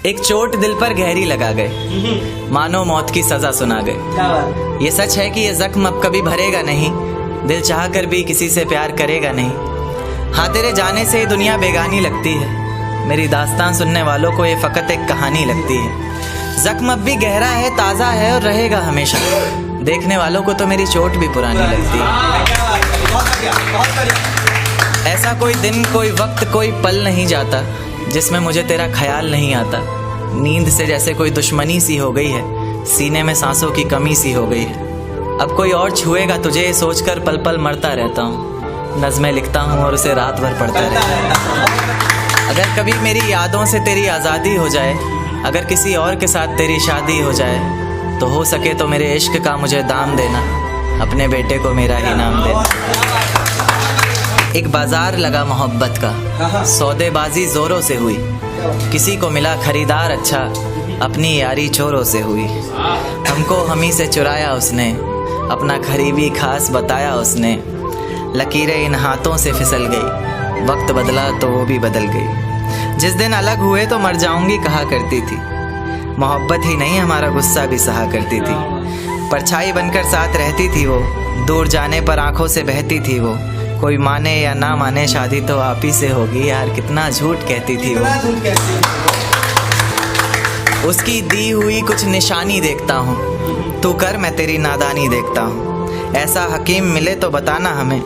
एक चोट दिल पर गहरी लगा गए, मानो मौत की सजा सुना गए। ये सच है कि ये जख्म अब कभी भरेगा नहीं, दिल चाह कर भी किसी से प्यार करेगा नहीं। हाँ, तेरे जाने से ये दुनिया बेगानी लगती है, मेरी दास्तान सुनने वालों को ये फ़कत एक कहानी लगती है। जख्म अब भी गहरा है, ताज़ा है और रहेगा हमेशा, देखने वालों को तो मेरी चोट भी पुरानी लगती है। ऐसा कोई दिन, कोई वक्त, कोई पल नहीं जाता जिसमें मुझे तेरा ख्याल नहीं आता। नींद से जैसे कोई दुश्मनी सी हो गई है, सीने में सांसों की कमी सी हो गई है। अब कोई और छुएगा तुझे ये सोचकर पल पल मरता रहता हूँ। नज़में लिखता हूँ और उसे रात भर पढ़ता रहता हूँ। अगर कभी मेरी यादों से तेरी आज़ादी हो जाए, अगर किसी और के साथ तेरी शादी हो जाए, तो हो सके तो मेरे इश्क का मुझे दाम देना, अपने बेटे को मेरा ही नाम देना। एक बाजार लगा मोहब्बत का, सौदेबाजी जोरों से हुई, किसी को मिला खरीदार अच्छा, अपनी यारी चोरों से हुई। हमको हमी से चुराया उसने, अपना करीबी खास बताया उसने। लकीरें इन हाथों से फिसल गई, वक्त बदला तो वो भी बदल गई। जिस दिन अलग हुए तो मर जाऊंगी कहा करती थी, मोहब्बत ही नहीं हमारा गुस्सा भी सहा करती थी। परछाई बनकर साथ रहती थी वो, दूर जाने पर आंखों से बहती थी वो। कोई माने या ना माने शादी तो आप ही से होगी, यार कितना झूठ कहती थी वो। उसकी दी हुई कुछ निशानी देखता हूँ, तू कर मैं तेरी नादानी देखता हूँ। ऐसा हकीम मिले तो बताना हमें,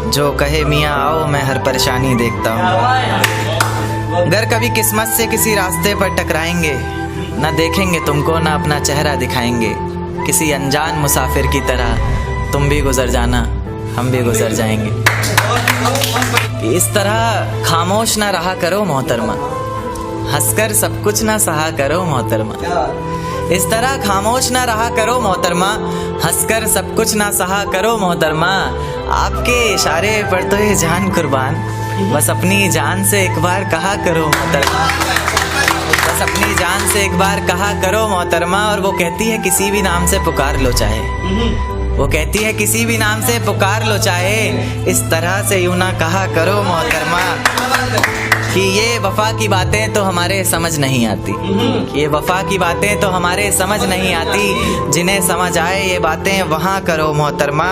जो कहे मियाँ आओ मैं हर परेशानी देखता हूँ। अगर कभी किस्मत से किसी रास्ते पर टकराएंगे, ना देखेंगे तुमको ना अपना चेहरा दिखाएंगे। किसी अनजान मुसाफिर की तरह तुम भी गुजर जाना, हम भी गुजर जाएंगे। इस तरह खामोश ना रहा करो मोहतरमा, हंसकर सब कुछ ना सहा करो मोहतरमा। इस तरह खामोश ना रहा करो मोहतरमा, हंसकर सब कुछ ना सहा करो मोहतरमा। आपके इशारे पर तो ये जान कुर्बान, बस अपनी जान से एक बार कहा करो मोहतरमा। बस अपनी जान से एक बार कहा करो मोहतरमा। और वो कहती है किसी भी नाम से पुकार लो चाहे, वो कहती है किसी भी नाम से पुकार लो चाहे, इस तरह से यूं ना कहा करो मोहतरमा। कि ये वफा की बातें तो हमारे समझ नहीं आती, कि ये वफा की बातें तो हमारे समझ नहीं आती। जिन्हें समझ आए ये बातें वहाँ करो मोहतरमा।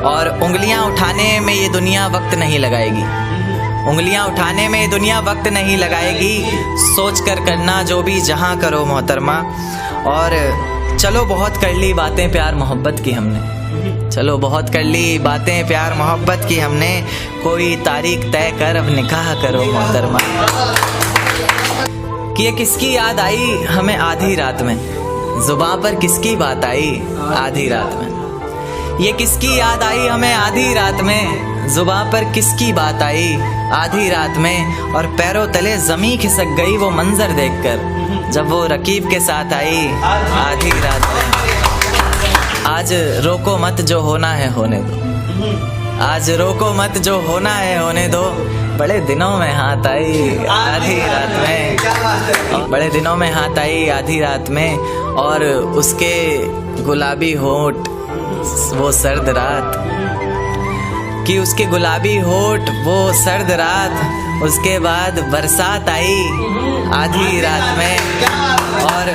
और उंगलियाँ उठाने में ये दुनिया वक्त नहीं लगाएगी, उंगलियाँ उठाने में दुनिया वक्त नहीं लगाएगी। सोच कर करना जो भी जहाँ करो मोहतरमा। और चलो बहुत कर ली बातें प्यार मोहब्बत की हमने, चलो बहुत कर ली बातें प्यार मोहब्बत की हमने। कोई तारीख तय कर अब निकाह करो मोहतरमा। कि ये किसकी याद आई हमें आधी रात में, जुबां पर किसकी बात आई आधी रात में। ये किसकी याद आई हमें आधी रात में, जुबां पर किसकी बात आई आधी रात में। और पैरों तले ज़मीं खिसक गई वो मंजर देखकर, जब वो रकीब के साथ आई आधी रात में। आज रोको मत जो होना है होने दो, आज रोको मत जो होना है होने दो। बड़े दिनों में हाथ आई आधी रात में, बड़े दिनों में हाथ आई आधी रात में। और उसके गुलाबी होंठ वो सर्द रात, कि उसके गुलाबी होठ वो सर्द रात। उसके बाद बरसात आई आधी रात में। और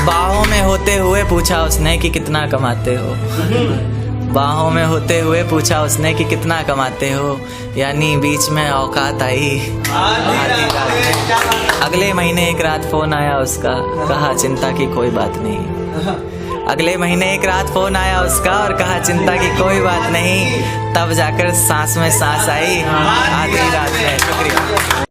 बाहों में होते हुए पूछा उसने कि कितना कमाते हो, बाहों में होते हुए पूछा उसने कि कितना कमाते हो। यानी बीच में औकात आई आधी रात में। अगले महीने एक रात फोन आया उसका, कहा चिंता की कोई बात नहीं। अगले महीने एक रात फोन आया उसका और कहा चिंता की कोई बात नहीं। तब जाकर सांस में सांस आई आधी रात में। शुक्रिया।